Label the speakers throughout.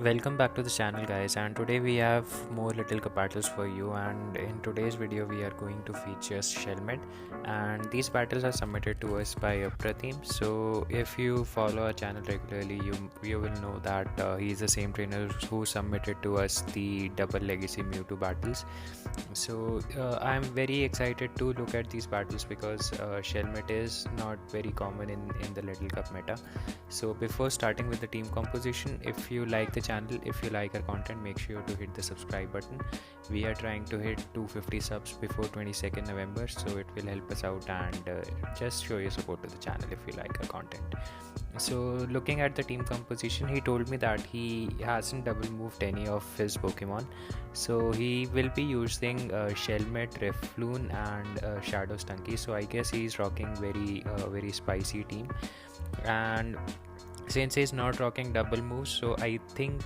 Speaker 1: Welcome back to the channel, guys, and today we have more little battles for you. And in today's video we are going to feature Shelmet, and these battles are submitted to us by Pratim. So if you follow our channel regularly, you will know that he is the same trainer who submitted to us the double legacy Mewtwo battles. So I'm very excited to look at these battles because Shelmet is not very common in the Little Cup meta. So before starting with the team composition, if you like the channel, if you like our content, make sure to hit the subscribe button. We are trying to hit 250 subs before 22nd November, so it will help us out, and just show your support to the channel if you like our content. So looking at the team composition, he told me that he hasn't double moved any of his Pokemon, so he will be using Shelmet, Drifloon and Shadow Stunky. So I guess he's rocking very spicy team, and since he's not rocking double moves, so I think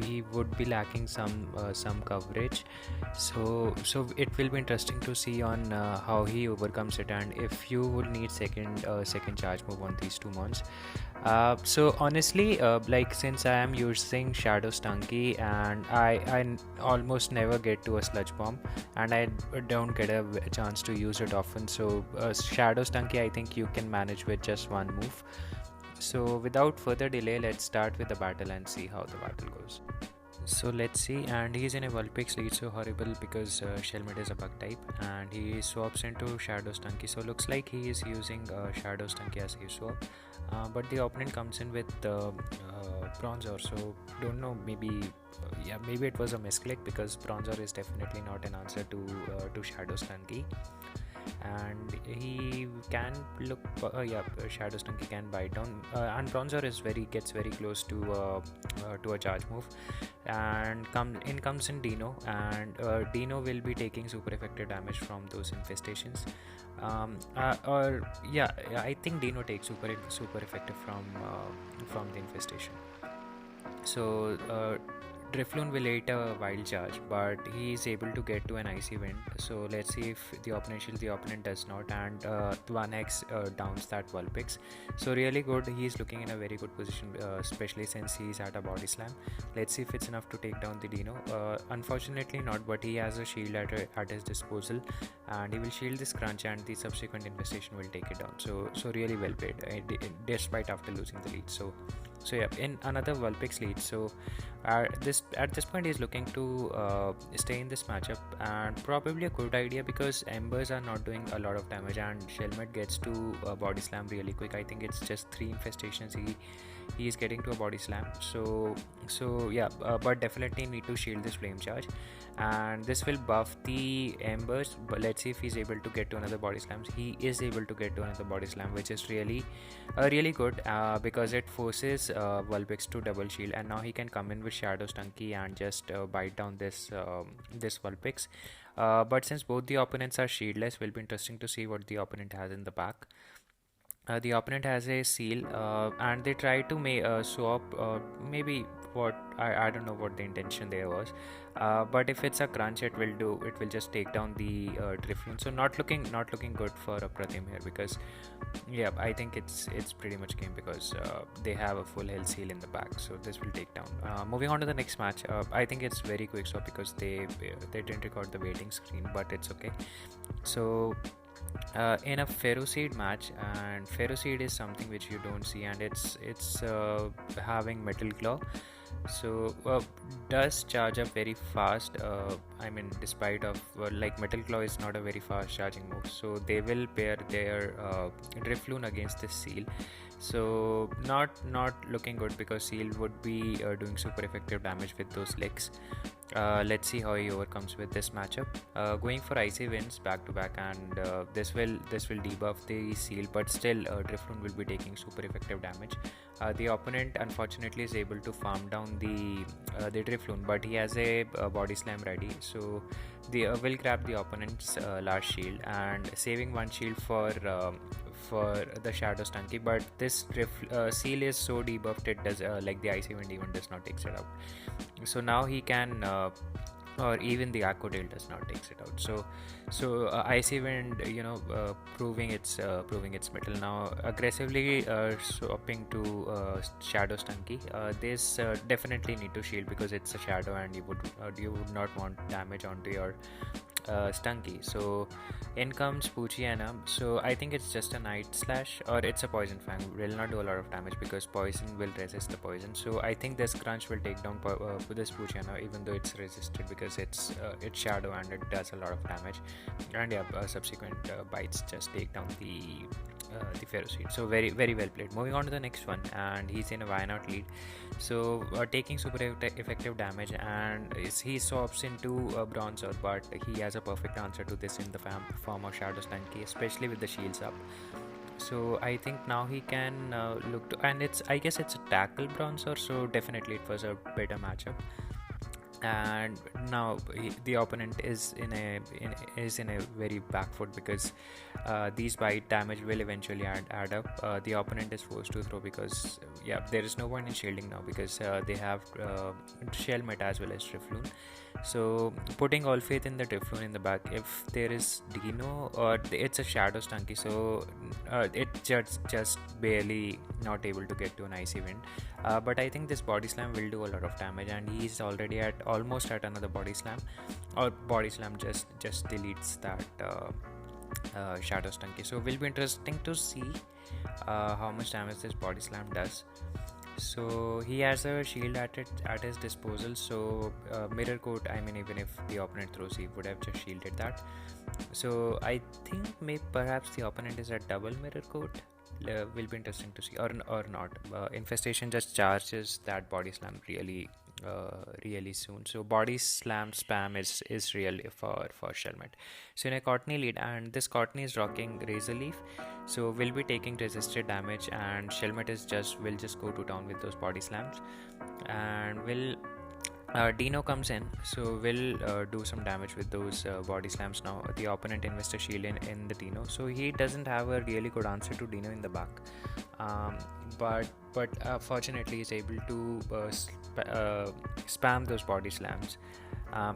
Speaker 1: he would be lacking some coverage. So it will be interesting to see on how he overcomes it, and if you would need second charge move on these two mons. So honestly, like, since I am using Shadow Stunky and I almost never get to a Sludge Bomb, and I don't get a chance to use it often, so Shadow Stunky I think you can manage with just one move. So without further delay, let's start with the battle and see how the battle goes. So let's see, and he's in a Vulpix lead, so horrible because Shelmet is a bug type, and he swaps into Shadow Stunky. So looks like he is using Shadow Stunky as his swap, but the opponent comes in with Bronzor. So don't know, maybe it was a misclick because Bronzor is definitely not an answer to Shadow Stunky. And he can look Shadow Stunky can bite down, and Bronzor gets very close to a charge move, and comes in Dino, and Dino will be taking super effective damage from those infestations. I think Dino takes super effective from the infestation. So Drifloon will hit a wild charge, but he is able to get to an icy wind. So let's see if the opponent does not, and 1x downs that Vulpix. So really good. He's looking in a very good position, especially since he's at a body slam. Let's see if it's enough to take down the Dino. Unfortunately not, but he has a shield at his disposal, and he will shield this crunch, and the subsequent infestation will take it down. So really well played, despite after losing the lead. So yeah, in another Vulpix lead. So at this point he's looking to stay in this matchup, and probably a good idea because Embers are not doing a lot of damage, and Shelmet gets to body slam really quick. I think it's just 3 infestations he is getting to a body slam. So yeah, but definitely need to shield this flame charge, and this will buff the Embers. But let's see if he's able to get to another body slam. He is able to get to another body slam, which is really good because it forces Vulpix to double shield, and now he can come in with Shadow Stunky and just bite down this Vulpix. But since both the opponents are shieldless, will be interesting to see what the opponent has in the back. The opponent has a seal, and they try to swap. Maybe what I don't know what the intention there was, but if it's a crunch, it will just take down the Drifloon. So not looking good for Pratim here, because yeah, I think it's pretty much game because they have a full health seal in the back. So this will take down. Moving on to the next match, I think it's very quick swap because they didn't record the waiting screen, but it's okay. So in a Ferroseed match, and Ferroseed is something which you don't see, and it's having Metal Claw. So does charge up very fast. I mean, despite of like, Metal Claw is not a very fast charging move, so they will pair their Drifloon against this Seal. So not looking good because Seal would be doing super effective damage with those legs. Let's see how he overcomes with this matchup. Going for icy winds back to back, and this will debuff the Seal, but still Drifloon will be taking super effective damage. The opponent unfortunately is able to farm down the Drifloon, but he has a body slam ready, so they will grab the opponent's last shield, and saving one shield for the Shadow Stunky. But this Seal is so debuffed, it does like the icy wind even does not take it out. So now he can or even the Aqua Tail does not takes it out. So Icy Wind, proving its mettle now, aggressively swapping to Shadow Stunky. This definitely need to shield because it's a shadow, and you would not want damage onto your Stunky. So in comes Poochiana. So I think it's just a Night Slash, or it's a Poison Fang. Will not do a lot of damage because poison will resist the poison. So I think this Crunch will take down this Poochiana, even though it's resisted because it's shadow and it does a lot of damage. And yeah, subsequent bites just take down the Ferocity. So very very well played. Moving on to the next one, and he's in a Wynaut lead. So taking super effective damage, and he swaps into Bronzor, but he has a perfect answer to this in the form of Shadow Stunky, especially with the shields up. So I think now he can look to, and I guess it's a tackle Bronzor, so definitely it was a better matchup. And now the opponent is in a very back foot because these bite damage will eventually add up. The opponent is forced to throw because there is no point in shielding now because they have Shelmet as well as Drifloon. So putting all faith in the Drifloon in the back. If there is Dino, or it's a Shadow Stunky, so it just barely not able to get to an Icy Wind. But I think this Body Slam will do a lot of damage, and he's already almost at another Body Slam, or Body Slam just deletes that Shadow Stunky. So will be interesting to see how much damage this Body Slam does. So he has a shield at his disposal, so Mirror Coat, I mean, even if the opponent throws, he would have just shielded that. So I think perhaps the opponent is at double Mirror Coat. Will be interesting to see, or not. Infestation just charges that Body Slam really soon. So Body Slam spam is real for Shelmet. So in a Courtney lead, and this Courtney is rocking Razor Leaf, so will be taking resisted damage, and Shelmet will just go to town with those Body Slams, and Dino comes in, so will do some damage with those Body Slams. Now the opponent invests a shield in the Dino, so he doesn't have a really good answer to Dino in the back, but fortunately he's able to spam those Body Slams.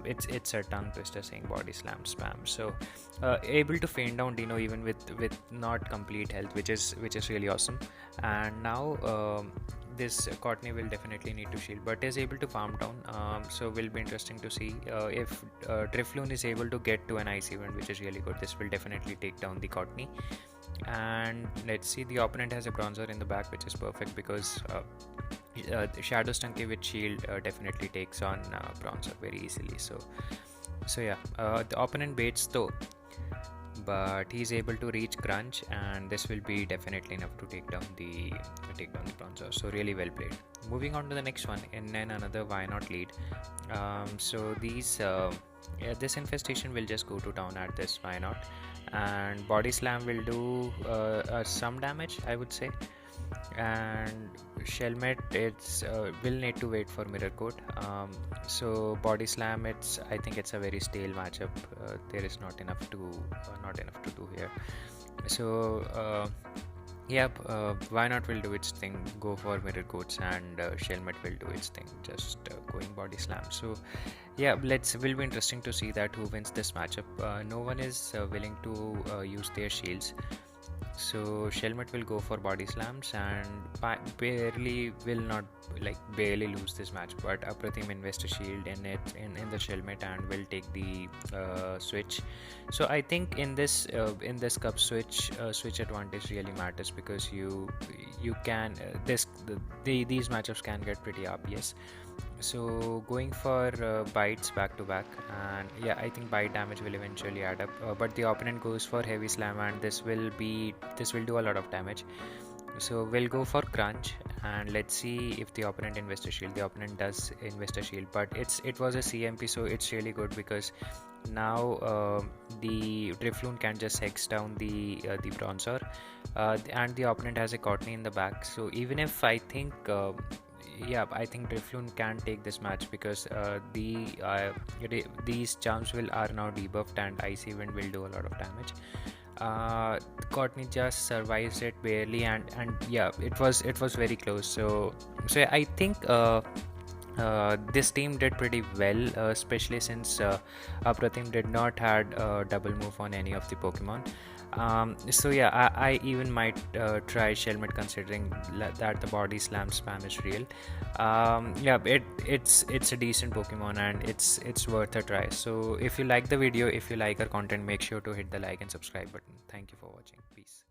Speaker 1: It's a tongue twister saying Body Slam spam, so able to feign down Dino even with not complete health, which is really awesome. And now this Courtney will definitely need to shield, but is able to farm down. So will be interesting to see if Drifloon is able to get to an Icy Wind, which is really good. This will definitely take down the Courtney. And let's see, the opponent has a Bronzor in the back, which is perfect because Shadow Stunky with shield definitely takes on Bronzor very easily. So yeah, the opponent baits though, but he's able to reach Crunch, and this will be definitely enough to take down the Bronzor. So really well played. Moving on to the next one, in another Wynaut lead. So this infestation will just go to town at this Wynaut, and Body Slam will do some damage, I would say. And Shelmet will need to wait for Mirror Coat. So Body Slam, I think it's a very stale matchup. There is not enough to do here. So Wynaut will do its thing, go for Mirror Coats, and Shelmet will do its thing, just going Body Slam. So yeah, will be interesting to see that who wins this matchup. No one is willing to use their shields. So Shelmet will go for Body Slams and barely lose this match, but Apratim invests a shield in the Shelmet and will take the switch. So I think in this cup switch advantage really matters because you can these matchups can get pretty RPS. So going for bites back to back, and yeah, I think bite damage will eventually add up, but the opponent goes for heavy slam, and this will do a lot of damage. So we'll go for Crunch, and let's see if the opponent invests a shield. The opponent does invest a shield, but it was a CMP, so it's really good because now the Drifloon can just hex down the Bronzor, and the opponent has a Courtney in the back. So even if I think I think Drifloon can take this match because these charms are now debuffed, and Icy Wind will do a lot of damage. Courtney just survives it barely, and yeah, it was very close. So I think This team did pretty well, especially since Apratim did not had double move on any of the Pokemon. So yeah, I even might try Shelmet, considering that the body slam spam is real. Yeah, it's a decent Pokemon, and it's worth a try. So if you like the video, if you like our content, make sure to hit the like and subscribe button. Thank you for watching. Peace.